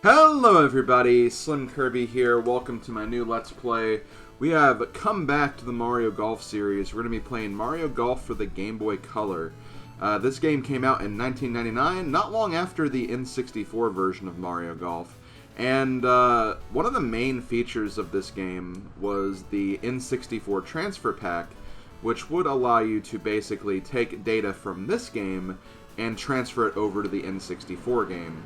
Hello everybody, SlimKirby here. Welcome to my new Let's Play. We have come back to the Mario Golf series. We're going to be playing Mario Golf for the Game Boy Color. This game came out in 1999, not long after the N64 version of Mario Golf. And one of the main features of this game was the N64 Transfer Pak, which would allow you to basically take data from this game and transfer it over to the N64 game.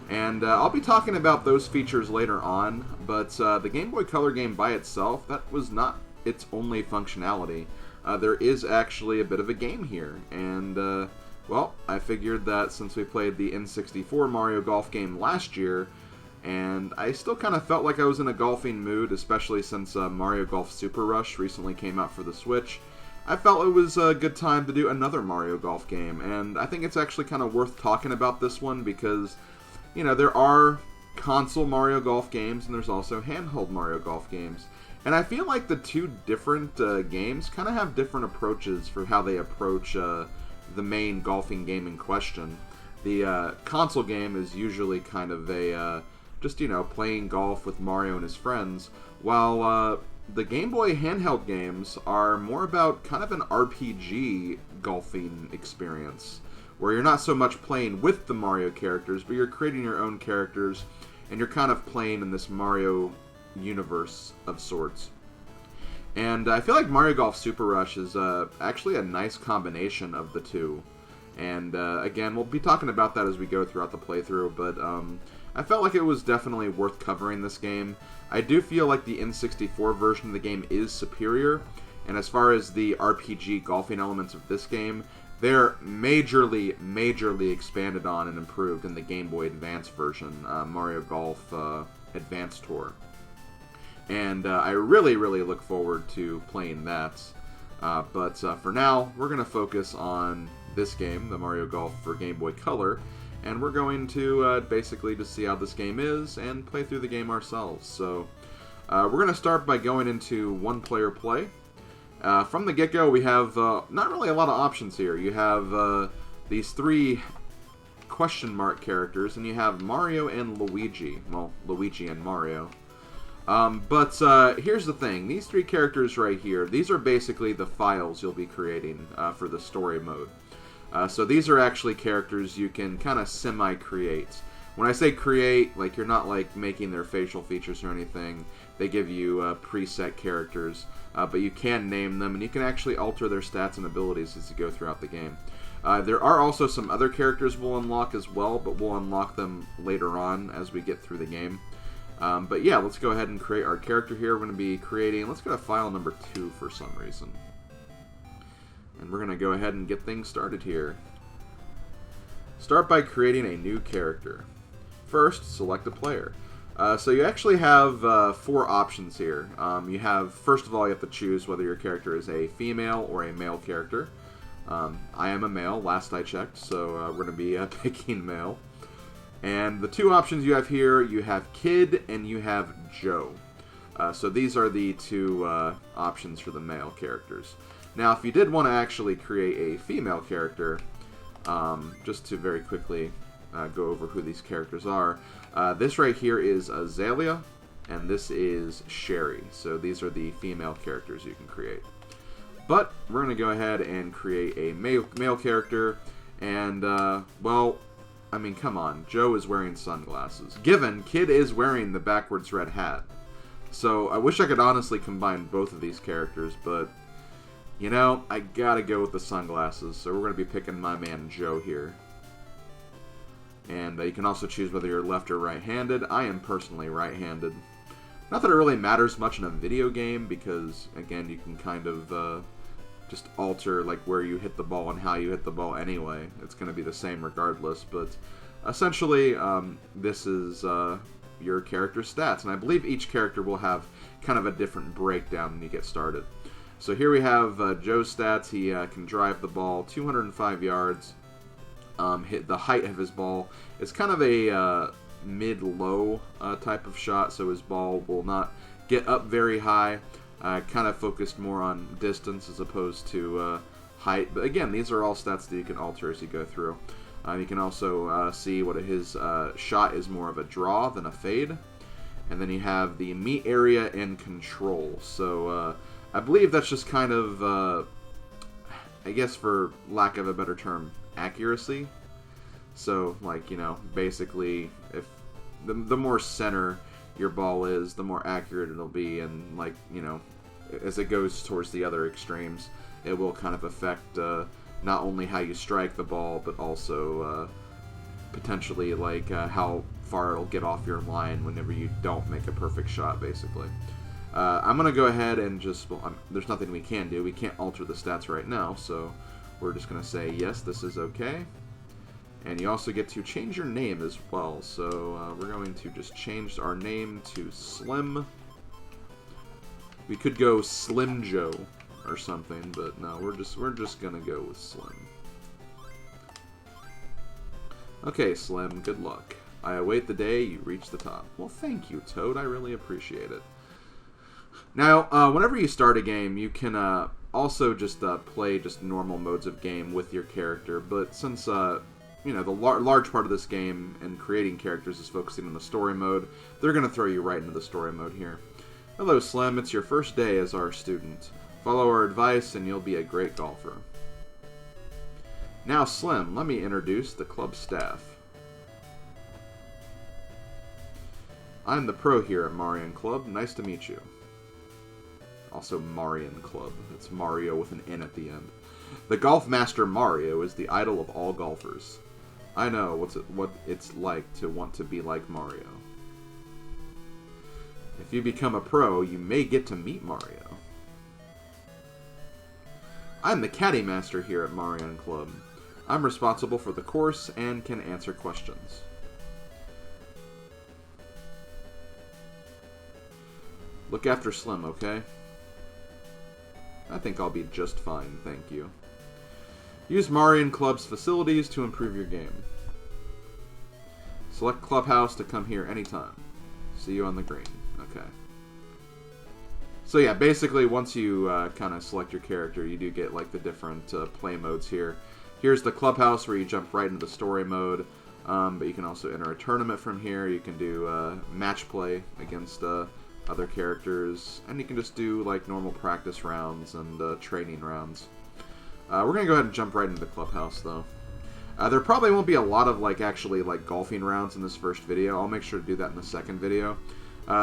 And I'll be talking about those features later on, but the Game Boy Color game by itself, that was not its only functionality. There is actually a bit of a game here, and, well, I figured that since we played the N64 Mario Golf game last year, and I still kind of felt like I was in a golfing mood, especially since Mario Golf Super Rush recently came out for the Switch, I felt it was a good time to do another Mario Golf game, and I think it's actually kind of worth talking about this one because, you know, there are console Mario Golf games, and there's also handheld Mario Golf games. And I feel like the two different games kind of have different approaches for how they approach the main golfing game in question. The console game is usually kind of a, just, you know, playing golf with Mario and his friends, while the Game Boy handheld games are more about kind of an RPG golfing experience, where you're not so much playing with the Mario characters, but you're creating your own characters, and you're kind of playing in this Mario universe of sorts. And I feel like Mario Golf Super Rush is actually a nice combination of the two. And again, we'll be talking about that as we go throughout the playthrough, but I felt like it was definitely worth covering this game. I do feel like the N64 version of the game is superior, and as far as the RPG golfing elements of this game, they're majorly expanded on and improved in the Game Boy Advance version, Mario Golf Advance Tour. And I really look forward to playing that. But for now, we're going to focus on this game, the Mario Golf for Game Boy Color, and we're going to basically just see how this game is and play through the game ourselves. So we're going to start by going into one-player play. From the get-go, we have not really a lot of options here. You have these three question mark characters, and you have Mario and Luigi. Well, Luigi and Mario. But here's the thing. These three characters right here, these are basically the files you'll be creating for the story mode. So these are actually characters you can kind of semi-create. When I say create, like, you're not like making their facial features or anything. They give you preset characters, but you can name them, and you can actually alter their stats and abilities as you go throughout the game. There are also some other characters we'll unlock as well, but we'll unlock them later on as we get through the game. But yeah, let's go ahead and create our character here. We're going to be creating, let's go to file number 2 for some reason. And we're going to go ahead and get things started here. Start by creating a new character. First, select a player. So you actually have 4 options here. You have, first of all, you have to choose whether your character is a female or a male character. I am a male, last I checked, so we're going to be picking male. And the 2 options you have here, you have Kid and you have Joe. So these are the 2 options for the male characters. Now, if you did want to actually create a female character, just to very quickly go over who these characters are, this right here is Azalea, and this is Sherry. So these are the female characters you can create. But we're going to go ahead and create a male character, and, well, I mean, come on. Joe is wearing sunglasses. Given, Kid is wearing the backwards red hat. So I wish I could honestly combine both of these characters, but, you know, I gotta go with the sunglasses. So we're going to be picking my man Joe here. And you can also choose whether you're left or right-handed. I am personally right-handed. Not that it really matters much in a video game, because, again, you can kind of just alter like where you hit the ball and how you hit the ball anyway. It's going to be the same regardless, but essentially this is your character's stats, and I believe each character will have kind of a different breakdown when you get started. So here we have Joe's stats. He can drive the ball 205 yards. Hit the height of his ball is kind of a mid-low type of shot, so his ball will not get up very high. Kind of focused more on distance as opposed to height. But again, these are all stats that you can alter as you go through. You can also see what his shot is more of a draw than a fade. And then you have the meat area and control. So I believe that's just kind of, I guess for lack of a better term, accuracy. So, like, you know, basically, if the more center your ball is, the more accurate it'll be. And, like, you know, as it goes towards the other extremes, it will kind of affect not only how you strike the ball, but also potentially like how far it'll get off your line whenever you don't make a perfect shot, basically. I'm going to go ahead and just, well, there's nothing we can do. We can't alter the stats right now, so we're just going to say, yes, this is okay. And you also get to change your name as well, so we're going to just change our name to Slim. We could go Slim Joe or something, but no, we're just gonna go with Slim. Okay, Slim, good luck. I await the day you reach the top. Well, thank you, Toad. I really appreciate it. Now, whenever you start a game, you can also just play just normal modes of game with your character, but since you know, the large part of this game and creating characters is focusing on the story mode, they're going to throw you right into the story mode here. Hello, Slim. It's your first day as our student. Follow our advice and you'll be a great golfer. Now, Slim, let me introduce the club staff. I'm the pro here at Marion Club. Nice to meet you. Also, Marion Club. It's Mario with an N at the end. The golf master Mario is the idol of all golfers. I know what it's like to want to be like Mario. If you become a pro, you may get to meet Mario. I'm the caddy master here at Marion Club. I'm responsible for the course and can answer questions. Look after Slim, okay? I think I'll be just fine, thank you. Use Marion Club's facilities to improve your game. Select Clubhouse to come here anytime. See you on the green. Okay. So yeah, basically once you kind of select your character, you do get like the different play modes here. Here's the Clubhouse where you jump right into the story mode, but you can also enter a tournament from here. You can do match play against other characters, and you can just do like normal practice rounds and training rounds. We're going to go ahead and jump right into the Clubhouse, though. There probably won't be a lot of, like, actually, like, golfing rounds in this first video. I'll make sure to do that in the second video.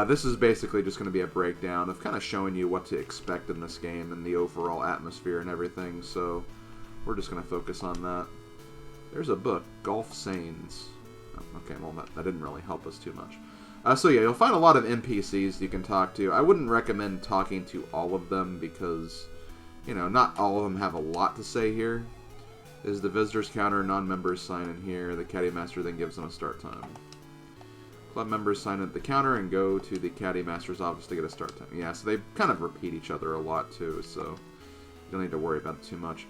This is basically just going to be a breakdown of kind of showing you what to expect in this game and the overall atmosphere and everything, so we're just going to focus on that. There's a book, Golf Sayings. Oh, okay, well, that didn't really help us too much. So yeah, you'll find a lot of NPCs you can talk to. I wouldn't recommend talking to all of them because, you know, not all of them have a lot to say here. This is the visitors counter, non-members sign in here. The caddy master then gives them a start time. Club members sign in at the counter and go to the caddy master's office to get a start time. Yeah, so they kind of repeat each other a lot too, so you don't need to worry about it too much.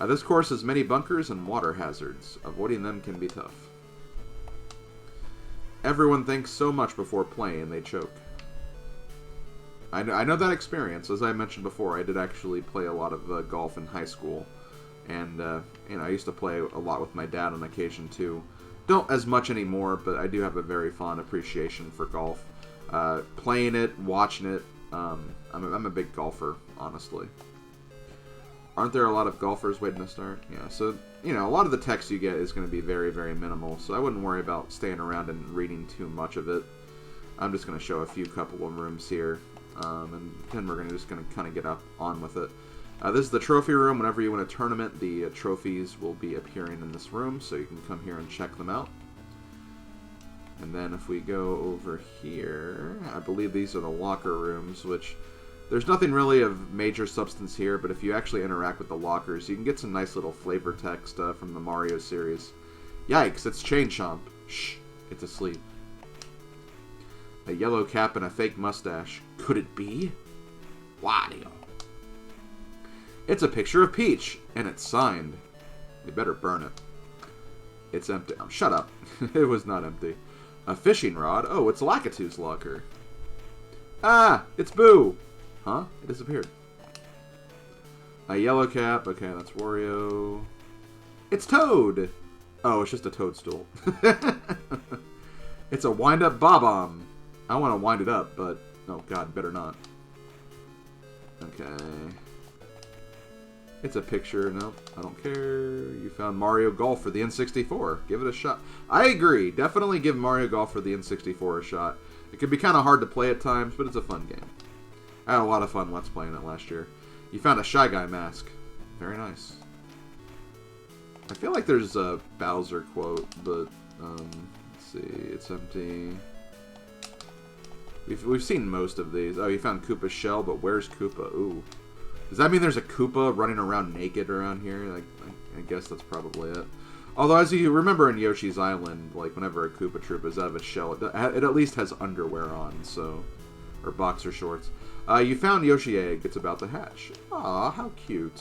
This course has many bunkers and water hazards. Avoiding them can be tough. Everyone thinks so much before playing, they choke. I know that experience. As I mentioned before, I did actually play a lot of golf in high school. And, you know, I used to play a lot with my dad on occasion, too. Don't as much anymore, but I do have a very fond appreciation for golf. Playing it, watching it, I'm a big golfer, honestly. Aren't there a lot of golfers waiting to start? Yeah, so, you know, a lot of the text you get is going to be very, very minimal, so I wouldn't worry about staying around and reading too much of it. I'm just going to show a couple of rooms here. And then we're just going to kind of get on with it. This is the trophy room. Whenever you win a tournament, the trophies will be appearing in this room, so you can come here and check them out. And then if we go over here, I believe these are the locker rooms, which there's nothing really of major substance here, but if you actually interact with the lockers, you can get some nice little flavor text from the Mario series. Yikes, it's Chain Chomp. Shh, it's asleep. A yellow cap and a fake mustache. Could it be? Wario. It's a picture of Peach, and it's signed. We better burn it. It's empty. Oh, shut up. It was not empty. A fishing rod? Oh, it's Lakitu's locker. Ah! It's Boo! Huh? It disappeared. A yellow cap. Okay, that's Wario. It's Toad! Oh, it's just a toadstool. It's a wind-up bob-omb. I want to wind it up, but... Oh, God, better not. Okay. It's a picture. Nope, I don't care. You found Mario Golf for the N64. Give it a shot. I agree. Definitely give Mario Golf for the N64 a shot. It can be kind of hard to play at times, but it's a fun game. I had a lot of fun Let's Playing it last year. You found a Shy Guy mask. Very nice. I feel like there's a Bowser quote, but let's see. It's empty. We've seen most of these. Oh, you found Koopa's shell, but where's Koopa? Ooh. Does that mean there's a Koopa running around naked around here? Like, I guess that's probably it. Although, as you remember in Yoshi's Island, like, whenever a Koopa Troop is out of its shell, it at least has underwear on, so... Or boxer shorts. You found Yoshi egg. It's about to hatch. Aw, how cute.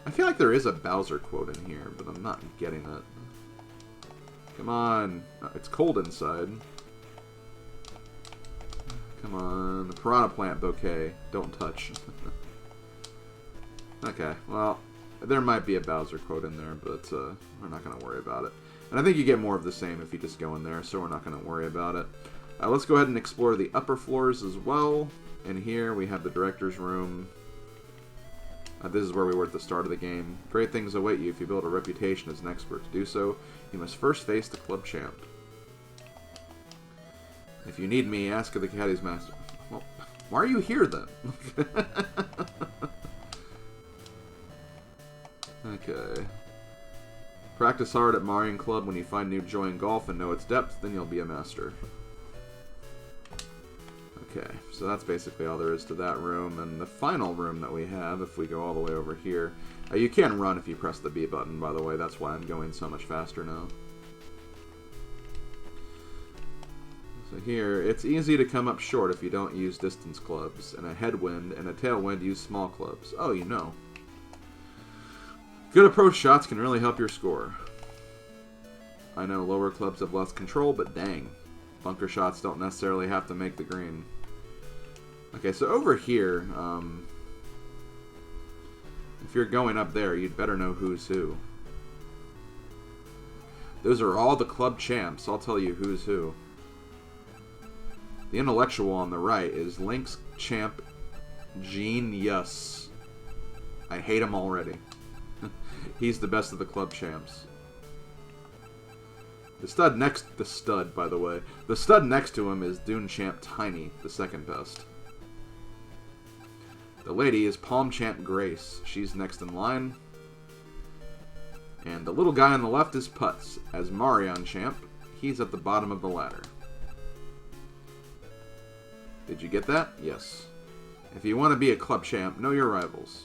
I feel like there is a Bowser quote in here, but I'm not getting it. Come on. It's cold inside. Come on. The piranha plant bouquet. Don't touch. Okay, well, there might be a Bowser quote in there, but we're not going to worry about it. And I think you get more of the same if you just go in there, so we're not going to worry about it. Let's go ahead and explore the upper floors as well. And here we have the director's room. This is where we were at the start of the game. Great things await you if you build a reputation as an expert. To do so, you must first face the club champ. If you need me, ask of the caddy's master. Well, why are you here then? Okay. Practice hard at Mario Club. When you find new joy in golf and know its depth, then you'll be a master. Okay, so that's basically all there is to that room. And the final room that we have, if we go all the way over here... you can run if you press the B button, by the way. That's why I'm going so much faster now. So here, it's easy to come up short if you don't use distance clubs. And a headwind and a tailwind use small clubs. Oh, you know. Good approach shots can really help your score. I know lower clubs have less control, but dang. Bunker shots don't necessarily have to make the green. Okay, so over here, if you're going up there, you'd better know who's who. Those are all the club champs. I'll tell you who's who. The intellectual on the right is Link's champ, Genius. I hate him already. He's the best of the club champs. The stud next to him is Dune Champ Tiny, the second best. The lady is Palm Champ Grace. She's next in line. And the little guy on the left is Putz. As Marion Champ, he's at the bottom of the ladder. Did you get that? Yes. If you want to be a club champ, know your rivals.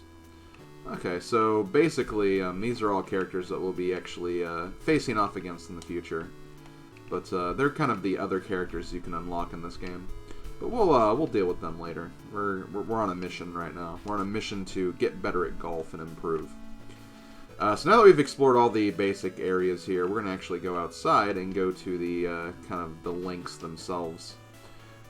Okay, so basically, these are all characters that we'll be actually facing off against in the future. But they're kind of the other characters you can unlock in this game. But we'll deal with them later. We're on a mission right now. We're on a mission to get better at golf and improve. So now that we've explored all the basic areas here, we're going to actually go outside and go to the kind of the links themselves.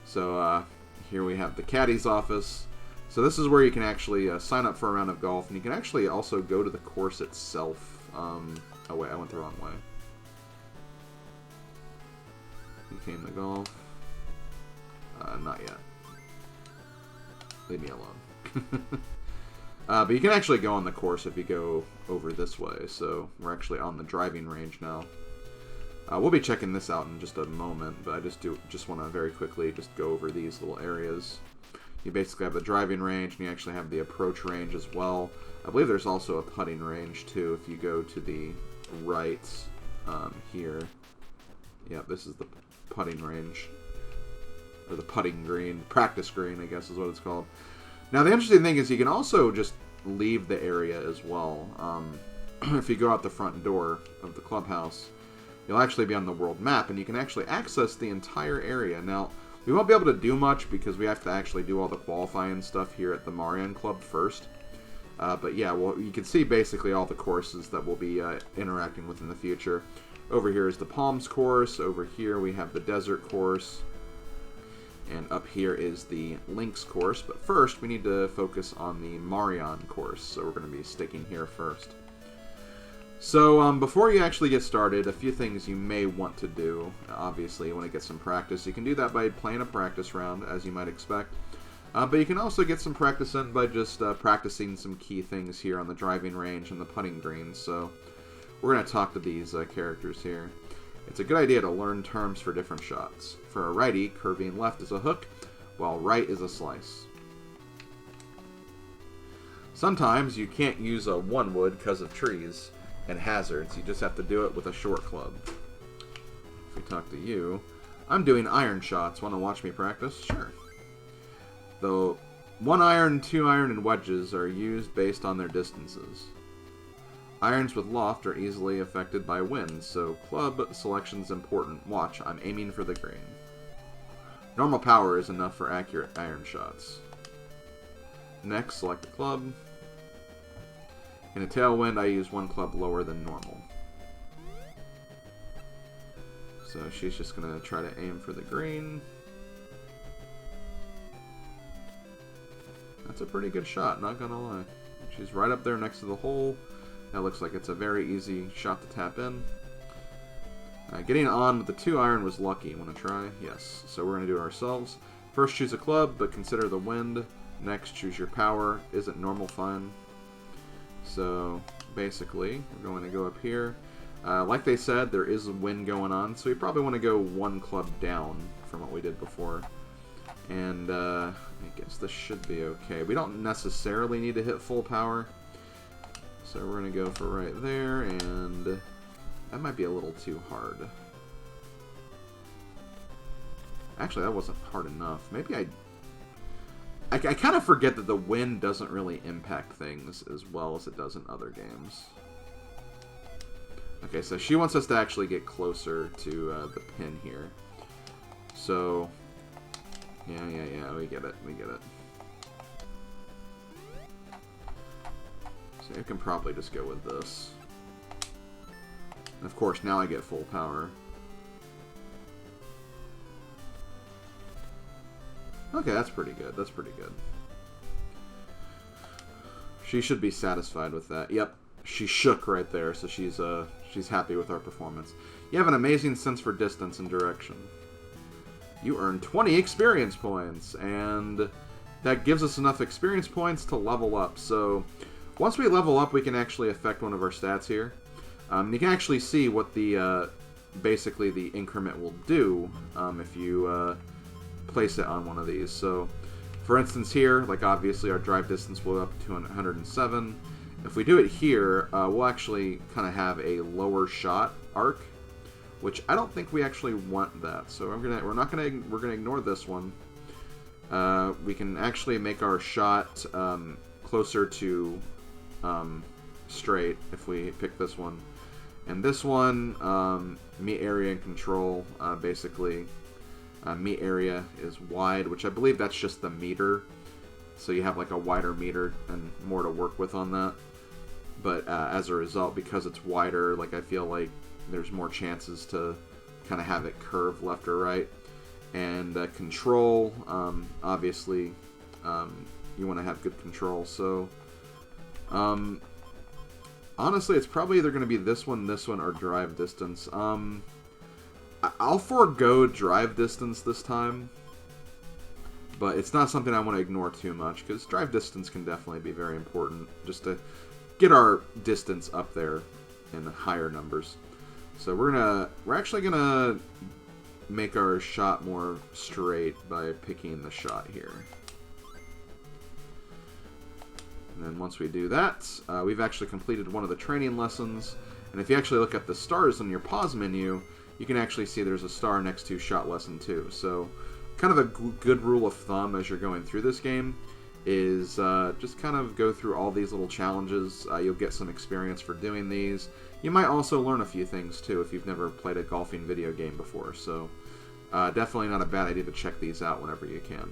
So here we have the caddy's office. So this is where you can actually sign up for a round of golf, and you can actually also go to the course itself. Oh wait, I went the wrong way. Became the golf. Not yet. Leave me alone. But you can actually go on the course if you go over this way. So we're actually on the driving range now. We'll be checking this out in just a moment, but I just want to very quickly just go over these little areas. You basically have the driving range, and you actually have the approach range as well. I believe there's also a putting range too if you go to the right here. Yeah, this is the putting range. Or the putting green. Practice green, I guess is what it's called. Now, the interesting thing is you can also just leave the area as well. If you go out the front door of the clubhouse, you'll actually be on the world map, and you can actually access the entire area. Now, we won't be able to do much because we have to actually do all the qualifying stuff here at the Marion Club first. But yeah, well, you can see basically all the courses that we'll be interacting with in the future. Over here is the Palms course. Over here we have the Desert course. And up here is the Links course. But first, we need to focus on the Marion course. So we're going to be sticking here first. So before you actually get started, a few things you may want to do. Obviously, you want to get some practice. You can do that by playing a practice round, as you might expect. But you can also get some practice in by just practicing some key things here on the driving range and the putting greens. So we're going to talk to these characters here. It's a good idea to learn terms for different shots. For a righty, curving left is a hook, while right is a slice. Sometimes you can't use a one-wood because of trees and hazards. You just have to do it with a short club. If we talk to you, I'm doing iron shots. Want to watch me practice? Sure. Though 1 iron, 2 iron, and wedges are used based on their distances. Irons with loft are easily affected by wind, so club selection is important. Watch, I'm aiming for the green. Normal power is enough for accurate iron shots. Next, select the club. In a tailwind, I use 1 club lower than normal. So she's just going to try to aim for the green. That's a pretty good shot, not going to lie. She's right up there next to the hole. That looks like it's a very easy shot to tap in. Getting on with the 2 iron was lucky. Want to try? Yes. So we're going to do it ourselves. First choose a club, but consider the wind. Next choose your power. Isn't normal fine? So basically, we're going to go up here. Like they said, there is a wind going on, so you probably want to go 1 club down from what we did before. And I guess this should be okay. We don't necessarily need to hit full power. So we're going to go for right there, and that might be a little too hard. Actually, that wasn't hard enough. Maybe I kind of forget that the wind doesn't really impact things as well as it does in other games. Okay, so she wants us to actually get closer to the pin here. So, yeah, we get it, So I can probably just go with this. And of course, now I get full power. Okay, that's pretty good. She should be satisfied with that. Yep, she shook right there, so she's happy with our performance. You have an amazing sense for distance and direction. You earn 20 experience points, and that gives us enough experience points to level up. So once we level up, we can actually affect one of our stats here. You can actually see what the basically the increment will do if you place it on one of these. So, for instance here, like obviously our drive distance will go up to 107. If we do it here, we'll actually kind of have a lower shot arc, which I don't think we actually want that. So we're gonna ignore this one. We can actually make our shot closer to straight if we pick this one. And this one, meet area and control, basically. Meet area is wide, which I believe that's just the meter. So you have like a wider meter and more to work with on that. But as a result, because it's wider, like I feel like there's more chances to kind of have it curve left or right. And control, obviously, you want to have good control. So, honestly, it's probably either going to be this one, or drive distance. I'll forego drive distance this time, but it's not something I want to ignore too much, because drive distance can definitely be very important, just to get our distance up there in higher numbers. So we're actually gonna make our shot more straight by picking the shot here. And then once we do that, we've actually completed one of the training lessons. And if you actually look at the stars in your pause menu, you can actually see there's a star next to shot lesson 2. So kind of a good rule of thumb as you're going through this game is just kind of go through all these little challenges. You'll get some experience for doing these. You might also learn a few things too if you've never played a golfing video game before. So definitely not a bad idea to check these out whenever you can.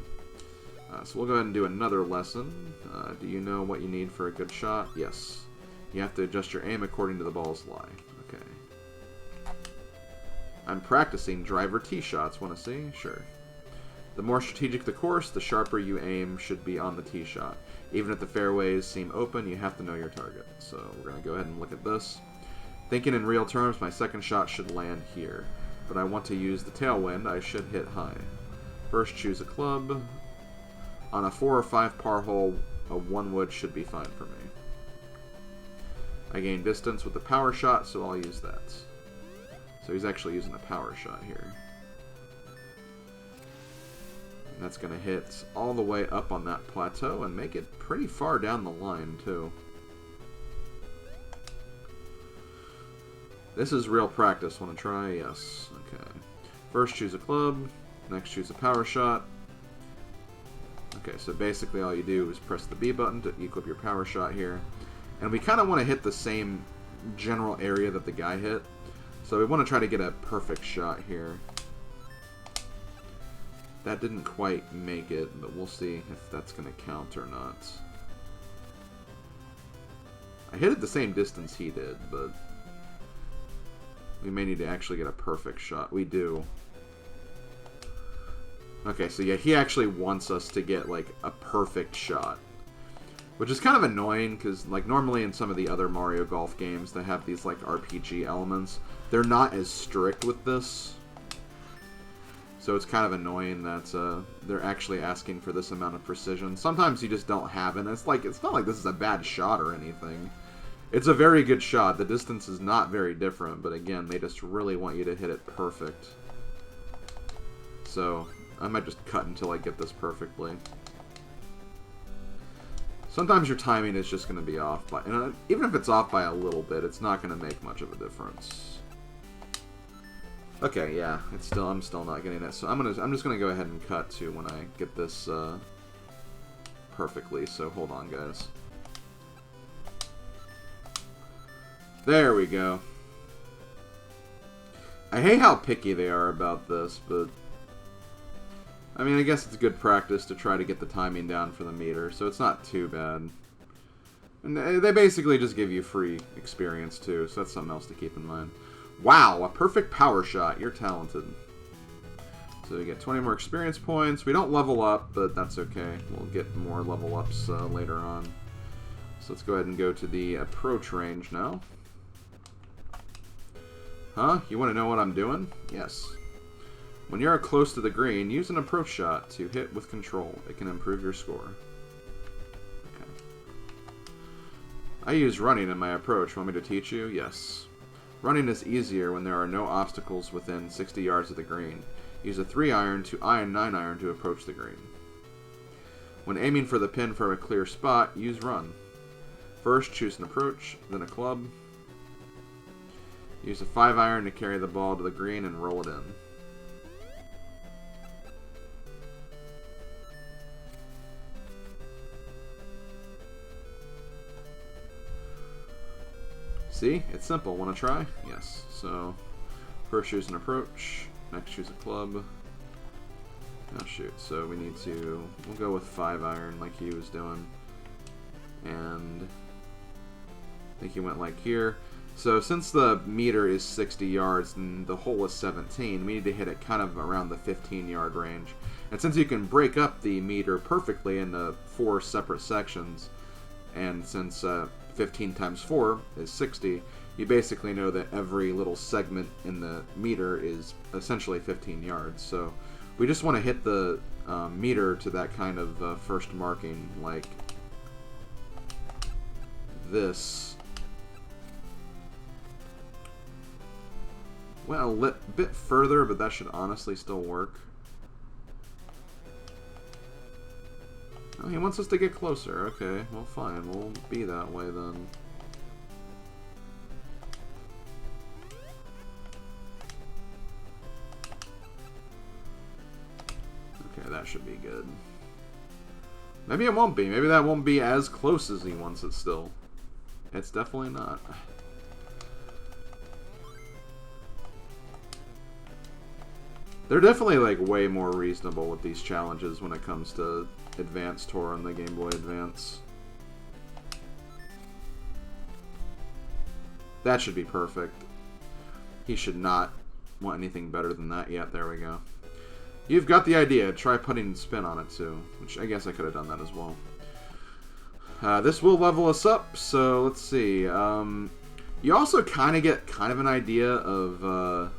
So we'll go ahead and do another lesson. Do you know what you need for a good shot? Yes. You have to adjust your aim according to the ball's lie. Okay. I'm practicing driver tee shots. Want to see? Sure. The more strategic the course, the sharper you aim should be on the tee shot. Even if the fairways seem open, you have to know your target. So we're going to go ahead and look at this. Thinking in real terms, my second shot should land here. But I want to use the tailwind. I should hit high. First, choose a club. On a 4 or 5 par hole, a 1 wood should be fine for me. I gain distance with the power shot, so I'll use that. So he's actually using a power shot here. And that's going to hit all the way up on that plateau and make it pretty far down the line, too. This is real practice. Want to try? Yes. Okay. First, choose a club. Next, choose a power shot. Okay, so basically all you do is press the B button to equip your power shot here. And we kind of want to hit the same general area that the guy hit. So we want to try to get a perfect shot here. That didn't quite make it, but we'll see if that's going to count or not. I hit it the same distance he did, but we may need to actually get a perfect shot. We do. Okay, so yeah, he actually wants us to get, like, a perfect shot. Which is kind of annoying, because, like, normally in some of the other Mario Golf games that have these, like, RPG elements, they're not as strict with this. So it's kind of annoying that they're actually asking for this amount of precision. Sometimes you just don't have it. It's not like this is a bad shot or anything. It's a very good shot. The distance is not very different, but again, they just really want you to hit it perfect. So I might just cut until I get this perfectly. Sometimes your timing is just going to be off by, even if it's off by a little bit, it's not going to make much of a difference. Okay, yeah, I'm still not getting it. So I'm just gonna go ahead and cut to when I get this perfectly. So hold on, guys. There we go. I hate how picky they are about this, but I mean, I guess it's good practice to try to get the timing down for the meter, so it's not too bad. And they basically just give you free experience too, so that's something else to keep in mind. Wow, a perfect power shot. You're talented. So we get 20 more experience points. We don't level up, but that's okay. We'll get more level ups later on. So let's go ahead and go to the approach range now. Huh? You want to know what I'm doing? Yes. When you're close to the green, use an approach shot to hit with control. It can improve your score. Okay. I use running in my approach. Want me to teach you? Yes. Running is easier when there are no obstacles within 60 yards of the green. Use a 3-iron to 9-iron to approach the green. When aiming for the pin for a clear spot, use run. First, choose an approach, then a club. Use a 5-iron to carry the ball to the green and roll it in. See? It's simple. Want to try? Yes. So, first choose an approach. Next choose a club. Oh shoot. So we need to... We'll go with 5-iron like he was doing. And I think he went like here. So since the meter is 60 yards and the hole is 17, we need to hit it kind of around the 15-yard range. And since you can break up the meter perfectly into 4 separate sections, and since 15 times 4 is 60, you basically know that every little segment in the meter is essentially 15 yards. So we just want to hit the meter to that kind of first marking, like this. Well, a bit further, but that should honestly still work. Oh, he wants us to get closer. Okay, well fine, we'll be that way then. Okay, that should be good. Maybe it won't be. Maybe that won't be as close as he wants it still. It's definitely not. They're definitely, like, way more reasonable with these challenges when it comes to Advanced Tour on the Game Boy Advance. That should be perfect. He should not want anything better than that yet. There we go. You've got the idea. Try putting spin on it, too. Which I guess I could have done that as well. This will level us up, so let's see. You also kind of get kind of an idea of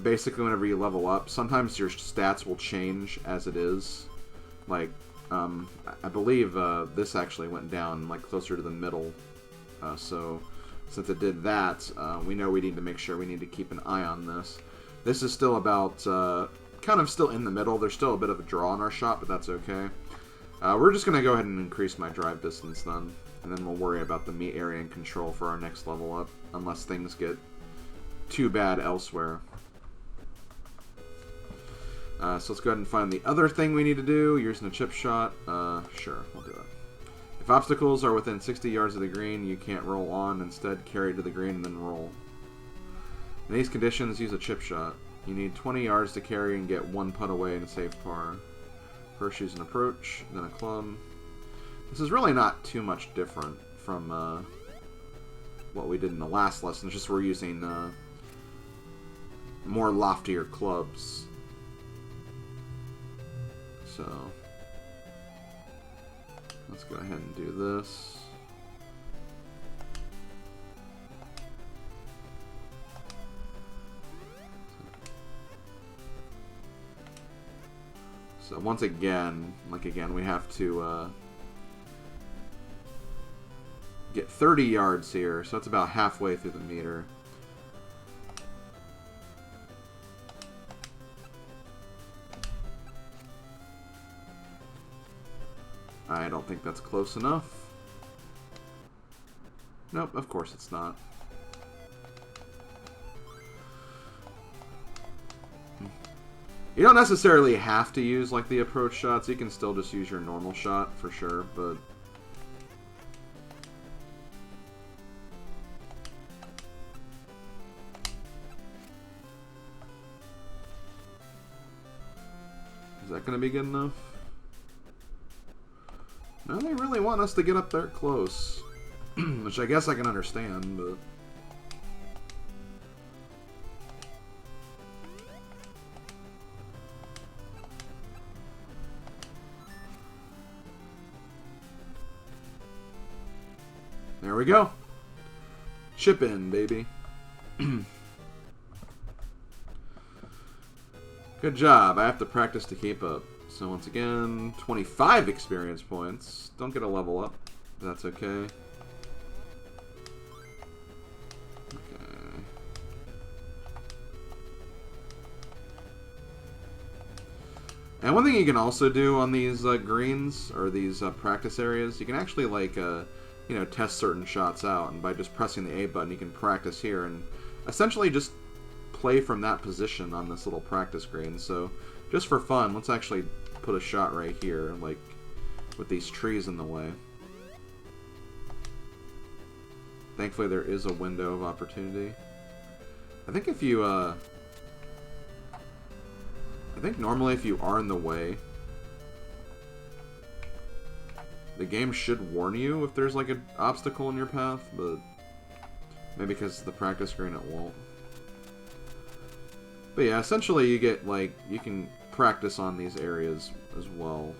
basically whenever you level up, sometimes your stats will change as it is. Like, I believe this actually went down like closer to the middle. So since it did that, we know we need to make sure we need to keep an eye on this. This is still about kind of still in the middle. There's still a bit of a draw in our shot, but that's okay. We're just going to go ahead and increase my drive distance then. And then we'll worry about the meat area and control for our next level up. Unless things get too bad elsewhere. So let's go ahead and find the other thing we need to do. Using a chip shot. Sure, we'll do it. If obstacles are within 60 yards of the green, you can't roll on. Instead, carry to the green and then roll. In these conditions, use a chip shot. You need 20 yards to carry and get one putt away in a safe par. First use an approach, then a club. This is really not too much different from what we did in the last lesson. It's just we're using more loftier clubs. So let's go ahead and do this. So once again, we have to get 30 yards here, so that's about halfway through the meter. I don't think that's close enough. Nope, of course it's not. You don't necessarily have to use like the approach shots. You can still just use your normal shot for sure, but is that going to be good enough? No, they really want us to get up there close, which I guess I can understand, but there we go. Chip in, baby. Good job. I have to practice to keep up. So once again, 25 experience points. Don't get a level up. But that's okay. Okay. And one thing you can also do on these greens, or these practice areas, you can actually like you know, test certain shots out, and by just pressing the A button you can practice here and essentially just play from that position on this little practice green. So just for fun, let's actually put a shot right here, like with these trees in the way. Thankfully there is a window of opportunity. I think if you I think normally if you are in the way, the game should warn you if there's like an obstacle in your path, but maybe because it's the practice green it won't. But yeah, essentially you get like, you can practice on these areas as well.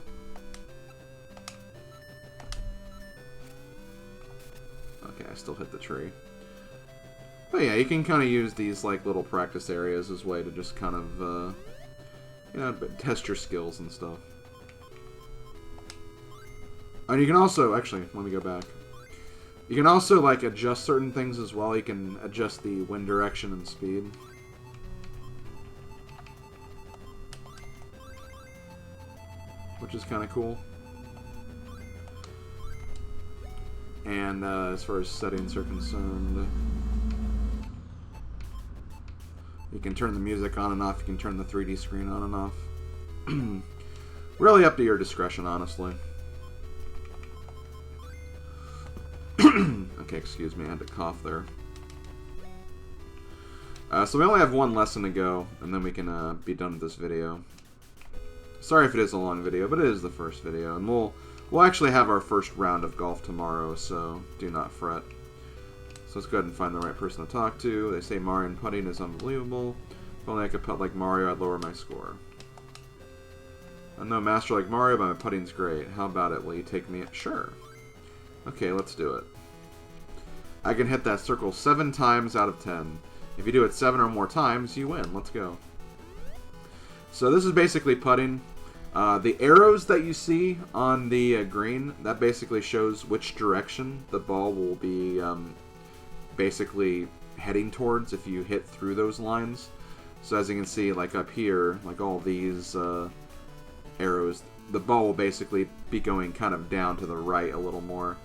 Okay, I still hit the tree. But yeah, you can kind of use these like little practice areas as a way to just kind of, you know, test your skills and stuff. And you can also, actually, let me go back. You can also, like, adjust certain things as well. You can adjust the wind direction and speed. Which is kind of cool. And as far as settings are concerned, you can turn the music on and off. You can turn the 3D screen on and off. Really up to your discretion, honestly. Okay, excuse me, I had to cough there. So we only have one lesson to go, and then we can be done with this video. Sorry if it is a long video, but it is the first video, and we'll actually have our first round of golf tomorrow, so do not fret. So let's go ahead and find the right person to talk to. They say Mario putting is unbelievable. If only I could putt like Mario, I'd lower my score. I'm no master like Mario, but my putting's great. How about it? Will you take me? Sure. Okay, let's do it. I can hit that circle 7 times out of 10. If you do it 7 or more times, you win. Let's go. So this is basically putting. The arrows that you see on the green, that basically shows which direction the ball will be basically heading towards if you hit through those lines. So as you can see, like up here, like all these arrows, the ball will basically be going kind of down to the right a little more.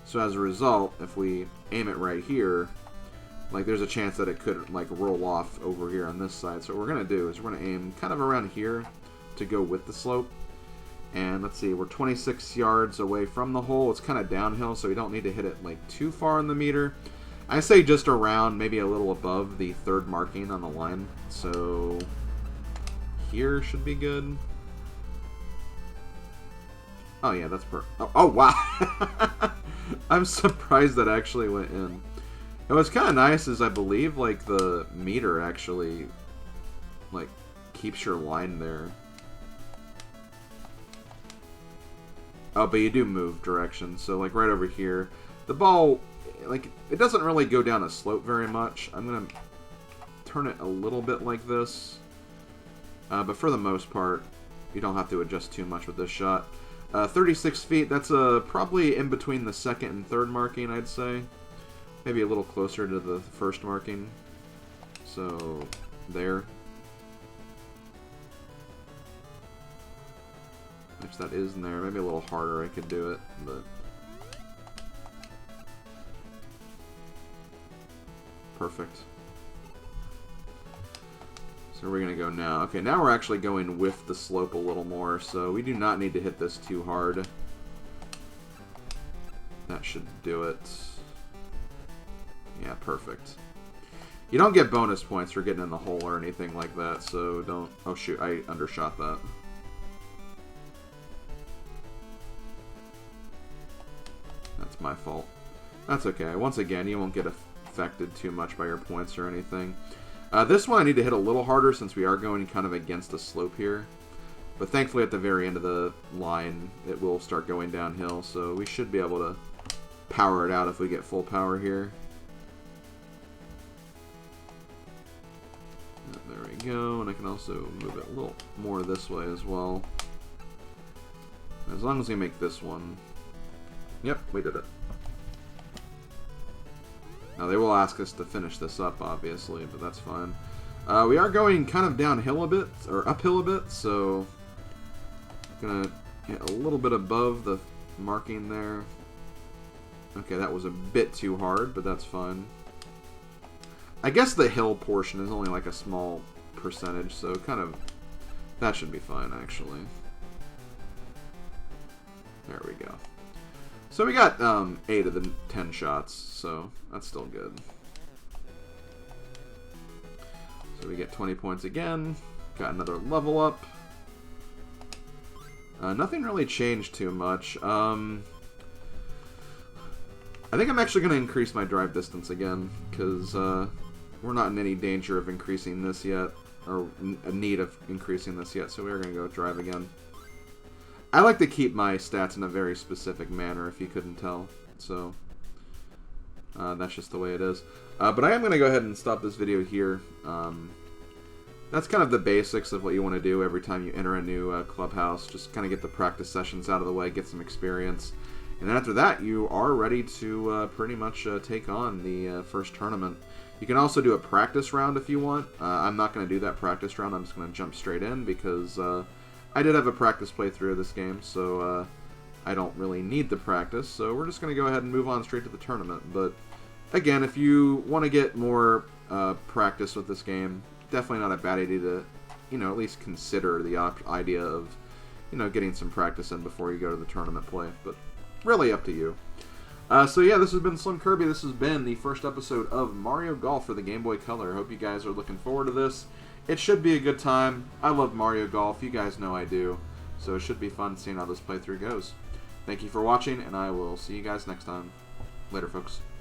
So as a result, if we aim it right here, like there's a chance that it could like roll off over here on this side. So what we're going to do is we're going to aim kind of around here to go with the slope. And let's see, we're 26 yards away from the hole. It's kind of downhill, so we don't need to hit it like too far in the meter. I say just around, maybe a little above the 3rd marking on the line. So here should be good. Oh yeah, that's perfect. Oh wow! I'm surprised that actually went in. And what's kind of nice is I believe like the meter actually like keeps your line there. Oh, but you do move direction. So like right over here, the ball, like it doesn't really go down a slope very much. I'm gonna turn it a little bit like this, but for the most part, you don't have to adjust too much with this shot. 36 feet. That's probably in between the 2nd and 3rd marking, I'd say. Maybe a little closer to the 1st marking. So there. Which that is in there. Maybe a little harder I could do it, but perfect. So where are we going to go now? Okay, now we're actually going with the slope a little more, so we do not need to hit this too hard. That should do it. Yeah, perfect. You don't get bonus points for getting in the hole or anything like that, so don't... Oh shoot, I undershot that. That's my fault. That's okay. Once again, you won't get affected too much by your points or anything. This one I need to hit a little harder since we are going kind of against the slope here. But thankfully at the very end of the line, it will start going downhill, so we should be able to power it out if we get full power here. There we go, and I can also move it a little more this way as well. As long as we make this one. Yep, we did it. Now they will ask us to finish this up, obviously, but that's fine. We are going kind of downhill a bit, or uphill a bit, so gonna get a little bit above the marking there. Okay, that was a bit too hard, but that's fine. I guess the hill portion is only like a small percentage, so kind of that should be fine, actually. There we go. So we got 8 of the 10 shots, so that's still good. So we get 20 points again. Got another level up. Nothing really changed too much. I think I'm actually going to increase my drive distance again, because we're not in any danger of increasing this yet, or a need of increasing this yet, so we're going to go drive again. I like to keep my stats in a very specific manner, if you couldn't tell, so that's just the way it is. But I am going to go ahead and stop this video here. That's kind of the basics of what you want to do every time you enter a new Clubhouse. Just kind of get the practice sessions out of the way, get some experience. And then after that, you are ready to pretty much take on the first tournament. You can also do a practice round if you want. I'm not going to do that practice round. I'm just going to jump straight in because I did have a practice playthrough of this game, so I don't really need the practice. So we're just going to go ahead and move on straight to the tournament. But again, if you want to get more practice with this game, definitely not a bad idea to, at least consider the idea of, getting some practice in before you go to the tournament play. But really up to you. So yeah, this has been SlimKirby. This has been the first episode of Mario Golf for the Game Boy Color. I hope you guys are looking forward to this. It should be a good time. I love Mario Golf. You guys know I do. So it should be fun seeing how this playthrough goes. Thank you for watching, and I will see you guys next time. Later, folks.